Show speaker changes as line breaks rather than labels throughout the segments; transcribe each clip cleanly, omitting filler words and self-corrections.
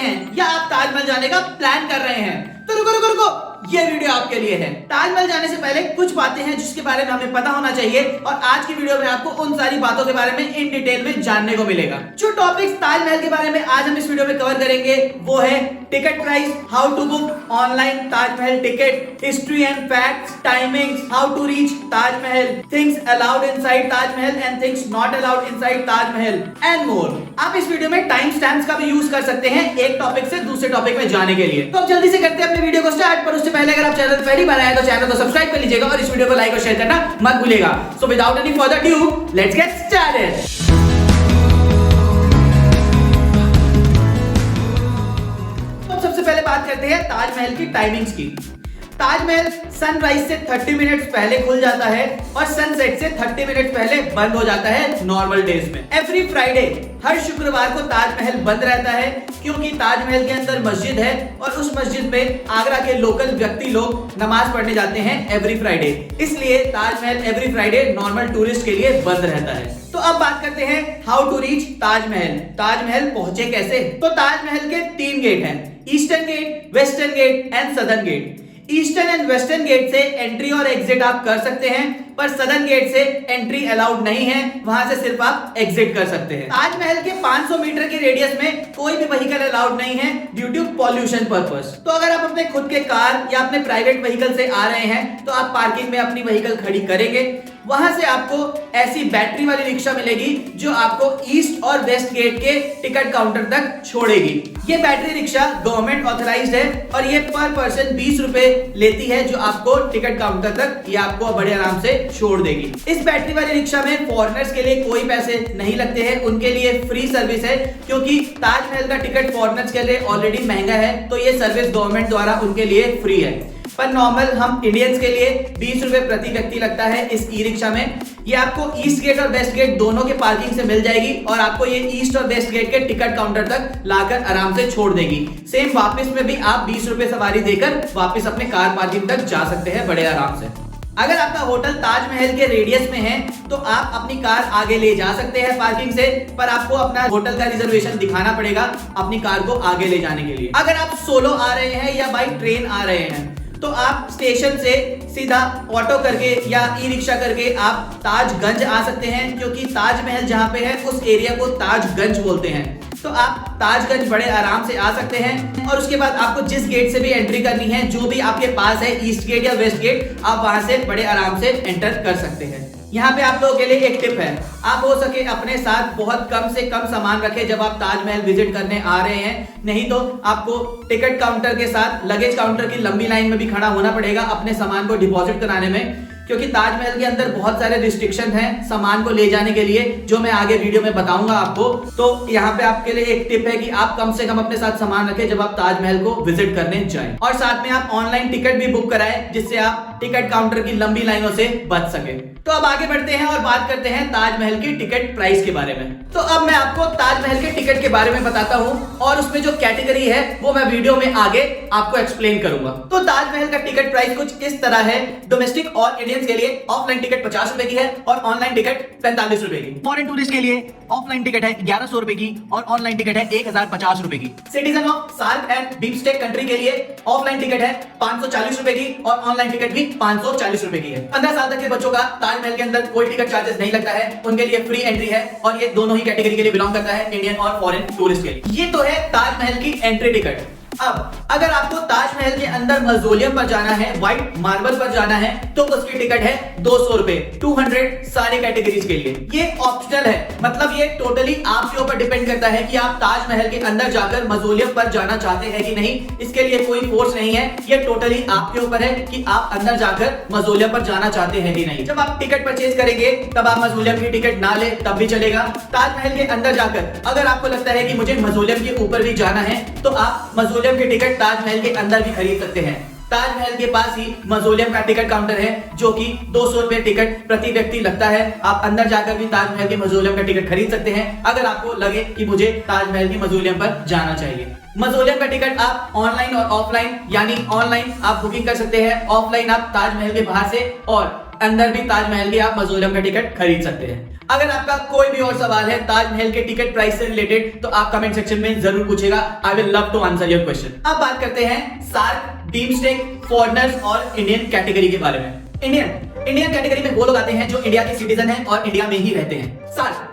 हैं या आप ताजमहल जाने का प्लान कर रहे हैं तो रुको रुको रुको, ये वीडियो आपके लिए है। ताजमहल जाने से पहले कुछ बातें हैं जिसके बारे में हमें पता होना चाहिए और आज की वीडियो में आपको उन सारी बातों के बारे में इन डिटेल में जानने को मिलेगा। जो टॉपिक्स ताजमहल के बारे में आज हम इस वीडियो में कवर करेंगे वो है ticket price, how to book online Taj Mahal ticket, history and facts, timings, how to reach Taj Mahal, things allowed inside Taj Mahal and things not allowed inside Taj Mahal and more. आप इस वीडियो में टाइम स्टैम्प्स का भी यूज कर सकते हैं एक टॉपिक से दूसरे टॉपिक में जाने के लिए। तो अब जल्दी से करते हैं अपने वीडियो को स्टार्ट, पर उससे पहले अगर आप चैनल पर पहली बार आए तो चैनल को सब्सक्राइब कर लीजिएगा और इस वीडियो को लाइक और शेयर करना मत भूलिएगा। So without any further due let's get started. सबसे पहले बात करते हैं ताजमहल की टाइमिंग्स की। ताजमहल सनराइज से 30 मिनट्स पहले खुल जाता है और सनसेट से 30 मिनट पहले बंद हो जाता है नॉर्मल डेज में। एवरी फ्राइडे, हर शुक्रवार को ताजमहल बंद रहता है क्योंकि ताजमहल के अंदर मस्जिद है और उस मस्जिद में आगरा के लोकल व्यक्ति लोग नमाज पढ़ने जाते हैं एवरी फ्राइडे, इसलिए Taj Mahal every Friday normal tourist के लिए बंद रहता है। तो अब बात करते हैं how to reach Taj Mahal. Taj Mahal पहुंचे कैसे? तो ताजमहल के 3 गेट हैं, eastern gate, western gate and southern gate. Eastern and western gate से एंट्री और एग्जिट आप कर सकते हैं, पर सदर्न गेट से एंट्री अलाउड नहीं है, वहां से सिर्फ आप एग्जिट कर सकते हैं। ताजमहल के 500 मीटर के रेडियस में कोई भी व्हीकल अलाउड नहीं है ड्यू टू पॉल्यूशन पर्पस। तो अगर आप अपने खुद के कार या अपने प्राइवेट व्हीकल से आ रहे हैं तो आप पार्किंग में अपनी व्हीकल खड़ी करेंगे, वहां से आपको ऐसी बैटरी वाली रिक्शा मिलेगी जो आपको ईस्ट और वेस्ट गेट के टिकट काउंटर तक छोड़ेगी। ये बैटरी रिक्शा गवर्नमेंट ऑथराइज्ड है और ये पर पर्सन 20 रुपए लेती है जो आपको टिकट काउंटर तक ये आपको बड़े आराम से छोड़ देगी। इस बैटरी वाली रिक्शा में फॉरेनर्स के लिए कोई पैसे नहीं लगते हैं, उनके लिए फ्री सर्विस है क्योंकि ताजमहल का टिकट फॉरेनर्स के लिए ऑलरेडी महंगा है, तो ये सर्विस गवर्नमेंट द्वारा उनके लिए फ्री है। पर नॉर्मल हम इंडियंस के लिए 20 रुपए प्रति व्यक्ति लगता है इस ई रिक्शा में। ये आपको ईस्ट गेट और वेस्ट गेट दोनों के पार्किंग से मिल जाएगी और आपको ये ईस्ट और वेस्ट गेट के टिकट काउंटर तक लाकर आराम से छोड़ देगी। सेम वापस में भी आप 20 रुपए सवारी देकर वापस अपने कार पार्किंग तक जा सकते हैं बड़े आराम से। अगर आपका होटल ताजमहल के रेडियस में है तो आप अपनी कार आगे ले जा सकते हैं पार्किंग से, पर आपको अपना होटल का रिजर्वेशन दिखाना पड़ेगा अपनी कार को आगे ले जाने के लिए। अगर आप सोलो आ रहे हैं या बाई ट्रेन आ रहे हैं तो आप स्टेशन से सीधा ऑटो करके या ई रिक्शा करके आप ताजगंज आ सकते हैं, क्योंकि ताजमहल जहां पे है उस एरिया को ताजगंज बोलते हैं। तो आप ताजगंज बड़े आराम से आ सकते हैं और उसके बाद आपको जिस गेट से भी एंट्री करनी है, जो भी आपके पास है ईस्ट गेट या वेस्ट गेट, आप वहां से बड़े आराम से एंटर कर सकते हैं। यहाँ पे आप लोगों के लिए एक टिप है, आप हो सके अपने साथ बहुत कम से कम सामान रखें जब आप ताजमहल विजिट करने आ रहे हैं, नहीं तो आपको टिकट काउंटर के साथ लगेज काउंटर की लंबी लाइन में भी खड़ा होना पड़ेगा अपने सामान को डिपॉजिट कराने में, क्योंकि ताजमहल के अंदर बहुत सारे रिस्ट्रिक्शन हैं सामान को ले जाने के लिए जो मैं आगे वीडियो में बताऊंगा आपको। तो यहाँ पे आपके लिए एक टिप है कि आप कम से कम अपने साथ सामान रखें जब आप ताजमहल को विजिट करने जाएं, और साथ में आप ऑनलाइन टिकट भी बुक कराएं जिससे आप टिकट काउंटर की लंबी लाइनों से बच सके। तो अब आगे बढ़ते हैं और बात करते हैं ताजमहल की टिकट प्राइस के बारे में। तो अब मैं आपको ताजमहल के टिकट के बारे में बताता हूँ और उसमें जो कैटेगरी है वो मैं वीडियो में आगे आपको एक्सप्लेन करूंगा। तो ताजमहल का टिकट प्राइस कुछ इस तरह है। डोमेस्टिक और इंडियंस के लिए ऑफलाइन टिकट 50 रुपए की है और ऑनलाइन टिकट 45 रुपए की। फॉरेन टूरिस्ट के लिए ऑफलाइन टिकट है 1100 रुपए की और ऑनलाइन टिकट है 1050 रुपए की। Citizen of SAARC and BIMSTEC country के लिए ऑफलाइन टिकट है 540 रुपए की और ऑनलाइन टिकट भी 540 रुपए की है। 15 साल तक के बच्चों का ताजमहल के अंदर कोई टिकट चार्जेस नहीं लगता है, उनके लिए फ्री एंट्री है और ये दोनों ही कैटेगरी के लिए बिलोंग करता है, इंडियन और फॉरेन टूरिस्ट के लिए। ये तो है ताजमहल की एंट्री टिकट। अब अगर आपको ताजमहल के अंदर मौजोलियम पर जाना है, व्हाइट मार्बल पर जाना है, तो उसकी टिकट है 200 रुपए, 200 सारी कैटेगरीज के लिए। ये ऑप्शनल है, मतलब ये टोटली आपके ऊपर डिपेंड करता है कि आप ताजमहल के अंदर जाकर मौजोलियम पर जाना चाहते हैं कि नहीं। इसके लिए कोई फोर्स नहीं है, ये टोटली आपके ऊपर है कि आप अंदर जाकर मौजोलियम पर जाना चाहते हैं कि नहीं। जब आप टिकट परचेज करेंगे तब आप मौजोलियम की टिकट ना ले तब भी चलेगा। ताजमहल के अंदर जाकर अगर आपको लगता है कि मुझे मौजोलियम के ऊपर भी जाना है तो आप मौजोलियम की टिकट ताजमहल के अंदर भी खरीद सकते हैं। ताजमहल के पास ही मौजोलियम का टिकट काउंटर है जो कि 200 रुपए टिकट प्रति व्यक्ति लगता है। आप अंदर जाकर भी ताजमहल के मौजोलियम का टिकट खरीद सकते हैं अगर आपको लगे कि मुझे ताजमहल के मौजोलियम पर जाना चाहिए। मौजोलियम का टिकट आप ऑनलाइन और ऑफलाइन, यानी ऑनलाइन आप बुकिंग कर सकते हैं, ऑफलाइन आप ताजमहल के बाहर से, और अंदर भी ताजमहल की आप मौज़ोलियम का टिकट खरीद सकते हैं। अगर आपका कोई भी और सवाल है ताजमहल के टिकट प्राइस से रिलेटेड तो आप कमेंट सेक्शन में जरूर पूछेगा। I will love to answer your question. अब बात करते हैं सार्क, बीमस्टेक, फॉरेनर्स और इंडियन कैटेगरी के बारे में। इंडियन कैटेगरी में वो लोग आते हैं जो इंडिया के सिटीजन हैं और इंडिया में ही रहते हैं।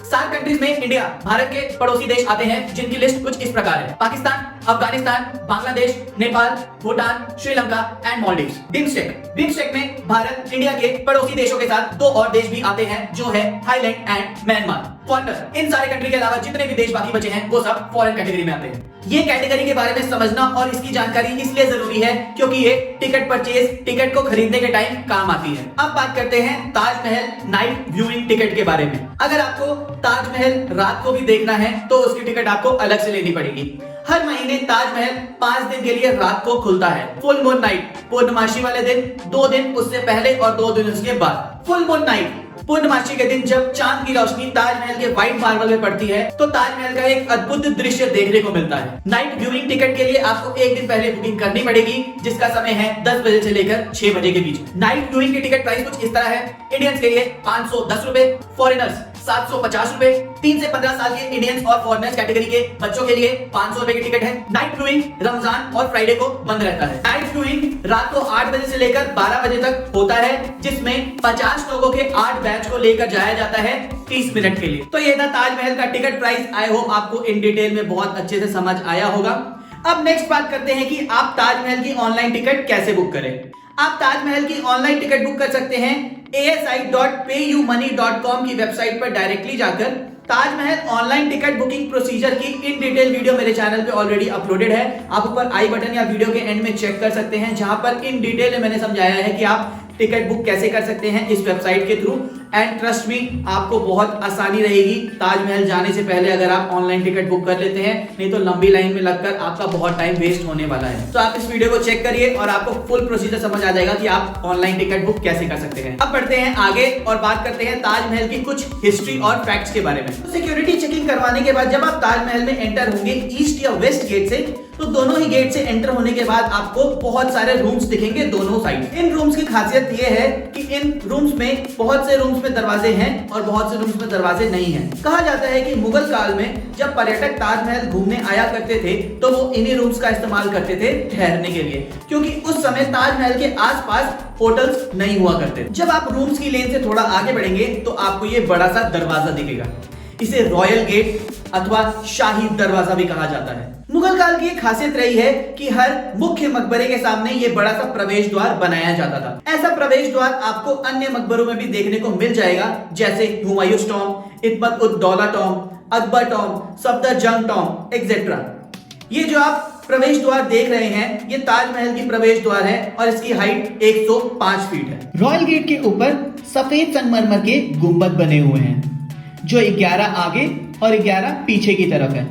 सार्क कंट्रीज में इंडिया, भारत के पड़ोसी देश आते हैं जिनकी लिस्ट कुछ इस प्रकार है: पाकिस्तान, अफगानिस्तान, बांग्लादेश, नेपाल, भूटान, श्रीलंका एंड मालदीव्स। बिम्स्टेक में भारत, इंडिया के पड़ोसी देशों के साथ दो और देश भी आते हैं जो है थाईलैंड एंड म्यांमार। फॉरेनर, इन सारे कंट्री के अलावा जितने भी देश बाकी बचे हैं वो सब फॉरेन कैटेगरी में आते हैं। ये कैटेगरी के बारे में समझना और इसकी जानकारी इसलिए जरूरी है क्योंकि ये टिकट को खरीदने के टाइम काम आती है। अब बात करते हैं ताजमहल नाइट व्यूइंग टिकट के बारे में। अगर आपको ताजमहल रात को भी देखना है तो उसकी टिकट आपको अलग से लेनी पड़ेगी। हर महीने ताजमहल 5 दिन के लिए रात को खुलता है। फुल मून नाइट, पूर्णमासी वाले दिन, 2 दिन उससे पहले और 2 दिन उसके बाद। फुल मून नाइट, पूर्णमासी के दिन जब चांद की रोशनी ताजमहल के व्हाइट मार्बल में पड़ती है तो ताजमहल का एक अद्भुत दृश्य देखने को मिलता है। नाइट व्यूइंग टिकट के लिए आपको 1 दिन पहले बुकिंग करनी पड़ेगी, जिसका समय है 10 बजे से लेकर 6 बजे के बीच। नाइट व्यूइंग की टिकट प्राइस कुछ इस तरह है: इंडियंस के लिए 510 रुपए, फॉरेनर्स 750 रुपए, 3 से 15 साल के इंडियंस और फॉरेनर्स कैटेगरी के बच्चों के लिए 500 रुपए की टिकट है। नाइट व्यूइंग रमजान और फ्राइडे को बंद रहता है। नाइट व्यूइंग रात को 8 बजे से लेकर 12 बजे तक होता है, जिसमें 50 लोगों के 8 बैच को लेकर जाया जाता है 30 मिनट के लिए। तो ये था ताजमहल का टिकट प्राइस। आई होप आपको इन डिटेल में बहुत अच्छे से समझ आया होगा। अब नेक्स्ट बात करते हैं कि आप ताजमहल की ऑनलाइन टिकट कैसे बुक करें। आप ताजमहल की ऑनलाइन टिकट बुक कर सकते हैं asi.payumoney.com की वेबसाइट पर डायरेक्टली जाकर। Taj Mahal online ticket booking procedure की इन डिटेल वीडियो मेरे चैनल पे ऑलरेडी अपलोडेड है। आप ऊपर आई बटन या वीडियो के एंड में चेक कर सकते हैं, जहां पर इन डिटेल में मैंने समझाया है कि आप टिकट बुक कैसे कर सकते हैं इस वेबसाइट के थ्रू। एंड ट्रस्ट मी, आपको बहुत आसानी रहेगी ताजमहल जाने से पहले अगर आप ऑनलाइन टिकट बुक कर लेते हैं, नहीं तो लंबी लाइन में लगकर आपका बहुत टाइम वेस्ट होने वाला है। तो आप इस वीडियो को चेक करिए और आपको फुल प्रोसीजर समझ आ जाएगा कि आप ऑनलाइन टिकट बुक कैसे कर सकते हैं। अब बढ़ते हैं आगे और बात करते हैं ताजमहल की कुछ हिस्ट्री और फैक्ट्स के बारे में। सिक्योरिटी चेकिंग करवाने के बाद जब आप ताजमहल में एंटर होंगे ईस्ट या वेस्ट गेट से, तो दोनों ही गेट से एंटर होने के बाद आपको बहुत सारे रूम्स दिखेंगे दोनों साइड। इन रूम्स की खासियत ये है कि इन रूम्स में बहुत से रूम्स में दरवाजे हैं और बहुत से रूम्स में दरवाजे नहीं हैं। कहा जाता है कि मुगल काल में जब पर्यटक ताजमहल घूमने आया करते थे तो वो इन्हीं रूम्स का इस्तेमाल करते थे ठहरने के लिए, क्योंकि उस समय ताजमहल के आसपास होटल्स नहीं हुआ करते। जब आप रूम्स की लेन से थोड़ा आगे बढ़ेंगे तो आपको ये बड़ा सा दरवाजा दिखेगा। इसे रॉयल गेट अथवा शाही दरवाजा भी कहा जाता है। मुगल काल की एक खासियत रही है कि हर मुख्य मकबरे के सामने ये बड़ा सा प्रवेश द्वार बनाया जाता था। ऐसा प्रवेश द्वार आपको अन्य मकबरों में भी देखने को मिल जाएगा, जैसे Humayun tomb, Ibn Ud-Daula tomb, Akbar tomb, Safdarjung tomb etcetera. ये जो आप प्रवेश द्वार देख रहे हैं ये ताजमहल की प्रवेश द्वार है और इसकी हाइट 105 फीट है। रॉयल गेट के ऊपर सफेद संगमरमर के गुंबद बने हुए हैं जो 11 आगे और 11 पीछे की तरफ है।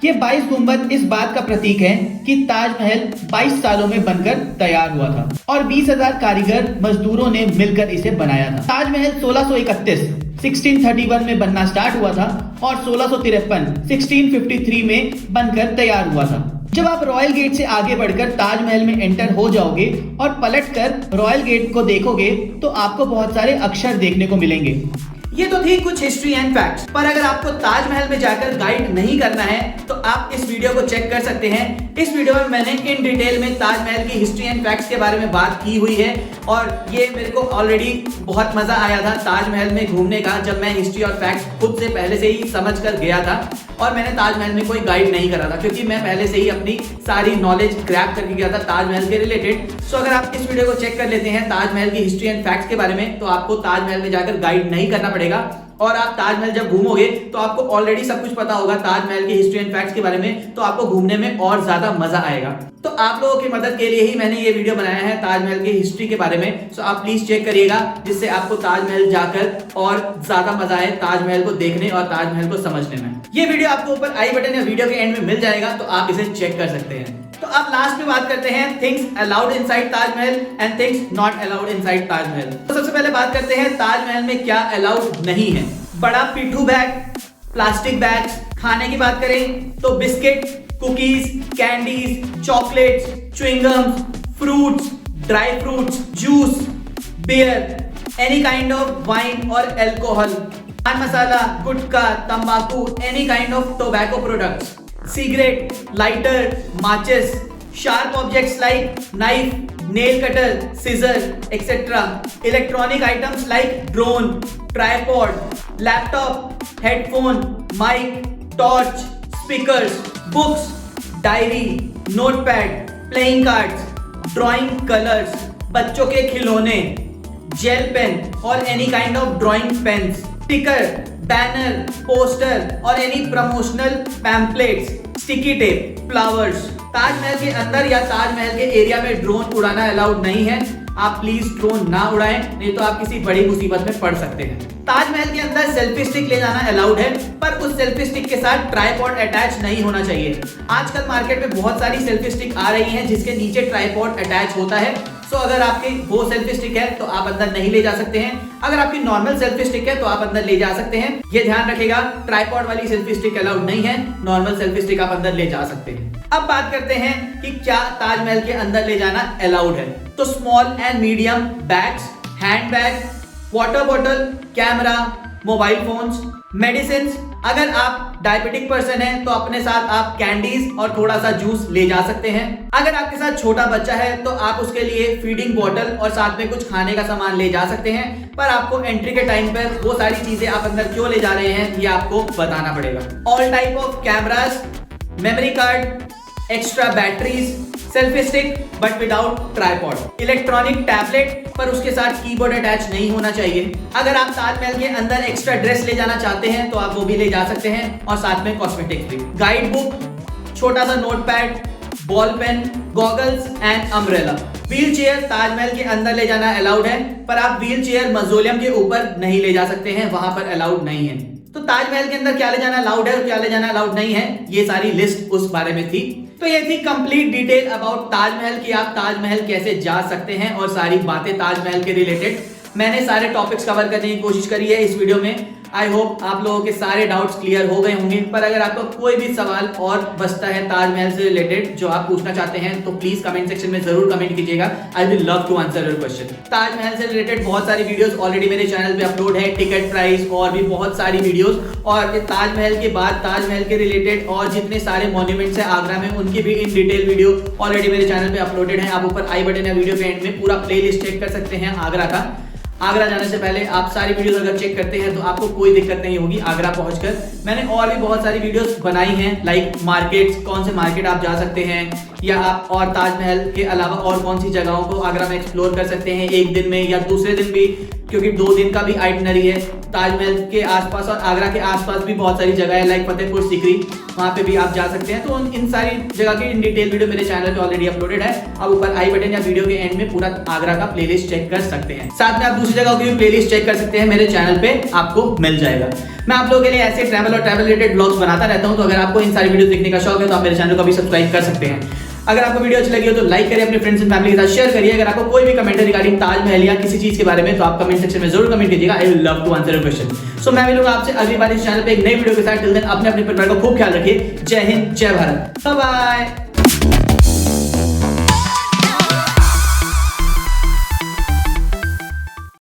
ये 22 गुंबद इस बात का प्रतीक है कि ताजमहल 22 सालों में बनकर तैयार हुआ था और 20,000 कारीगर मजदूरों ने मिलकर इसे बनाया था। ताजमहल 1631 में बनना स्टार्ट हुआ था और 1653 में बनकर तैयार हुआ था। जब आप रॉयल गेट से आगे बढ़कर ताजमहल में एंटर हो जाओगे और पलटकर रॉयल गेट को देखोगे तो आपको बहुत सारे अक्षर देखने को मिलेंगे। ये तो थी कुछ हिस्ट्री एंड फैक्ट्स, पर अगर आपको ताजमहल में जाकर गाइड नहीं करना है तो आप इस वीडियो को चेक कर सकते हैं। इस वीडियो में मैंने इन डिटेल में ताजमहल की हिस्ट्री एंड फैक्ट्स के बारे में बात की हुई है और ये मेरे को ऑलरेडी बहुत मजा आया था ताजमहल में घूमने का, जब मैं हिस्ट्री और फैक्ट्स खुद से पहले से ही समझ कर गया था और मैंने ताजमहल में कोई गाइड नहीं करा था, क्योंकि मैं पहले से ही अपनी सारी नॉलेज ग्रैब करके गया था ताजमहल के रिलेटेड। सो अगर आप इस वीडियो को चेक कर लेते हैं ताजमहल की हिस्ट्री एंड फैक्ट्स के बारे में तो आपको ताजमहल में जाकर गाइड नहीं करना पड़ेगा और आप ताजमहल जब घूमोगे तो आपको ऑलरेडी सब कुछ पता होगा ताजमहल की हिस्ट्री एंड फैक्ट्स के बारे में, तो आपको घूमने में और ज्यादा मजा आएगा। तो आप लोगों की मदद के लिए ही मैंने ये वीडियो बनाया है ताजमहल की हिस्ट्री के बारे में। सो आप प्लीज चेक करिएगा, जिससे आपको ताजमहल जाकर और ज्यादा मजा आए ताजमहल को देखने और ताजमहल को समझने में। ये वीडियो आपको ऊपर आई बटन या वीडियो के एंड में मिल जाएगा, तो आप इसे चेक कर सकते हैं। तो अब लास्ट में बात करते हैं things allowed inside Taj Mahal and things not allowed inside Taj Mahal. तो सबसे पहले बात करते हैं ताजमहल में क्या अलाउड नहीं है। बड़ा पिट्ठू बैग, प्लास्टिक बैग्स। खाने की बात करें तो biscuit, cookies, candies, chocolates, chewing gums, fruits, dry fruits, juice, beer, any kind of wine or alcohol, pan masala, gutka, तंबाकू, any kind of tobacco products, cigarette, lighter, matches, sharp objects like knife, nail cutter, scissor, etc. Electronic items like drone, tripod, laptop, headphone, mic, torch, speakers, books, diary, notepad, playing cards, drawing colors, बच्चों के खिलौने, gel pen और any kind of drawing pens, sticker, banner, poster और any promotional pamphlets, sticky tape, flowers. Taj Mahal के अंदर या ताजमहल के area में ड्रोन उड़ाना अलाउड नहीं है। आप प्लीज ड्रोन ना उड़ाएं, नहीं तो आप किसी बड़ी मुसीबत में पड़ सकते हैं। ताजमहल के अंदर सेल्फी स्टिक ले जाना अलाउड है, पर उस सेल्फी स्टिक के साथ ट्राइपॉड अटैच नहीं होना चाहिए। आजकल मार्केट में बहुत सारी सेल्फी स्टिक आ रही हैं जिसके नीचे ट्राइपॉड अटैच होता है। सो अगर आपकी वो सेल्फी स्टिक है तो आप अंदर नहीं ले जा सकते हैं। अगर आपकी नॉर्मल सेल्फी स्टिक है तो आप अंदर ले जा सकते हैं। ये ध्यान रखिएगा, ट्राइपॉड वाली सेल्फी स्टिक अलाउड नहीं है, नॉर्मल सेल्फी स्टिक आप अंदर ले जा सकते हैं। अब बात करते हैं कि क्या ताजमहल के अंदर ले जाना अलाउड है। तो small and medium bags, hand bag, water bottle, camera, mobile phones, medicine. अगर आप डायबिटिक पर्सन हैं तो अपने साथ आप कैंडीज और थोड़ा सा जूस ले जा सकते हैं। अगर आपके साथ छोटा बच्चा है तो आप उसके लिए फीडिंग बॉटल और साथ में कुछ खाने का सामान ले जा सकते हैं। पर आपको एंट्री के टाइम पर वो सारी चीजें आप अंदर क्यों ले जा रहे हैं ये आपको बताना पड़ेगा। All type of cameras, memory card, extra batteries, selfie stick but without tripod, electronic tablet पर उसके साथ कीबोर्ड अटैच नहीं होना चाहिए। अगर आप ताजमहल के अंदर एक्स्ट्रा ड्रेस ले जाना चाहते हैं तो आप वो भी ले जा सकते हैं और साथ में कॉस्मेटिक्स भी। गाइड बुक, छोटा सा notepad, ball pen, goggles and umbrella. Wheel chair Taj Mahal के अंदर ले जाना अलाउड है, पर आप व्हील चेयर मौजोलियम के ऊपर नहीं ले जा सकते हैं, वहां पर अलाउड नहीं है। तो ताजमहल के अंदर क्या ले जाना अलाउड है और क्या ले जाना अलाउड नहीं है, ये सारी लिस्ट उस बारे में थी। तो ये थी कंप्लीट डिटेल अबाउट ताजमहल कि आप ताजमहल कैसे जा सकते हैं और सारी बातें ताजमहल के रिलेटेड। मैंने सारे टॉपिक्स कवर करने की कोशिश करी है इस वीडियो में। आई होप आप लोगों के सारे डाउट्स क्लियर हो गए होंगे। पर अगर आपको कोई भी सवाल और बचता है ताजमहल से रिलेटेड जो आप पूछना चाहते हैं तो प्लीज कमेंट सेक्शन में जरूर कमेंट कीजिएगा। I will love to answer your question. Taj Mahal से रिलेटेड बहुत सारी वीडियोस ऑलरेडी मेरे चैनल पे अपलोड है, टिकट प्राइस और भी बहुत सारी वीडियोस। और ताजमहल के बाद ताजमहल के रिलेटेड और जितने सारे मॉन्यूमेंट्स हैं आगरा में उनकी भी इन डिटेल वीडियो ऑलरेडी मेरे चैनल पे अपलोडेड है। आप ऊपर आई बटन या वीडियो के एंड में पूरा प्ले लिस्ट चेक कर सकते हैं आगरा का। आगरा जाने से पहले आप सारी वीडियोस अगर चेक करते हैं तो आपको कोई दिक्कत नहीं होगी आगरा पहुंचकर। मैंने और भी बहुत सारी वीडियोस बनाई हैं, लाइक मार्केट्स, कौन से मार्केट आप जा सकते हैं या आप और ताजमहल के अलावा और कौन सी जगहों को आगरा में एक्सप्लोर कर सकते हैं एक दिन में या दूसरे दिन भी, क्योंकि 2 दिन का भी आइटनरी है। ताजमहल के आसपास और आगरा के आसपास भी बहुत सारी जगह है, लाइक फतेहपुर सीकरी, वहां पे भी आप जा सकते हैं। तो इन सारी जगह की इन डिटेल वीडियो मेरे चैनल पे ऑलरेडी अपलोडेड है। आप ऊपर आई बटन या वीडियो के एंड में पूरा आगरा का प्लेलिस्ट चेक कर सकते हैं। साथ में आप दूसरी जगह की भी प्लेलिस्ट चेक कर सकते हैं, मेरे चैनल पे आपको मिल जाएगा। मैं आप लोगों के लिए ऐसे ट्रैवल और ट्रैवल रिलेटेड ब्लॉग्स बनाता रहता हूं, तो अगर आपको इन सारी वीडियो देखने का शौक है तो आप मेरे चैनल को भी सब्सक्राइब कर सकते हैं। अगर आपको वीडियो अच्छी लगी हो तो लाइक करिए, अपने फ्रेंड्स एंड फैमिली के साथ शेयर करिए। अगर आपको कोई भी कमेंट है रिगार्डिंग ताजमहल या किसी चीज के बारे में तो आप कमेंट सेक्शन में जरूर कमेंट कीजिएगा। I will love to answer your question. So मैं मिलूंगा आपसे अगली बार इस चैनल पे एक नई वीडियो के साथ। टिल देन अपने परिवार का खूब ख्याल रखिए। जय हिंद, जय भारत, बाय बाय।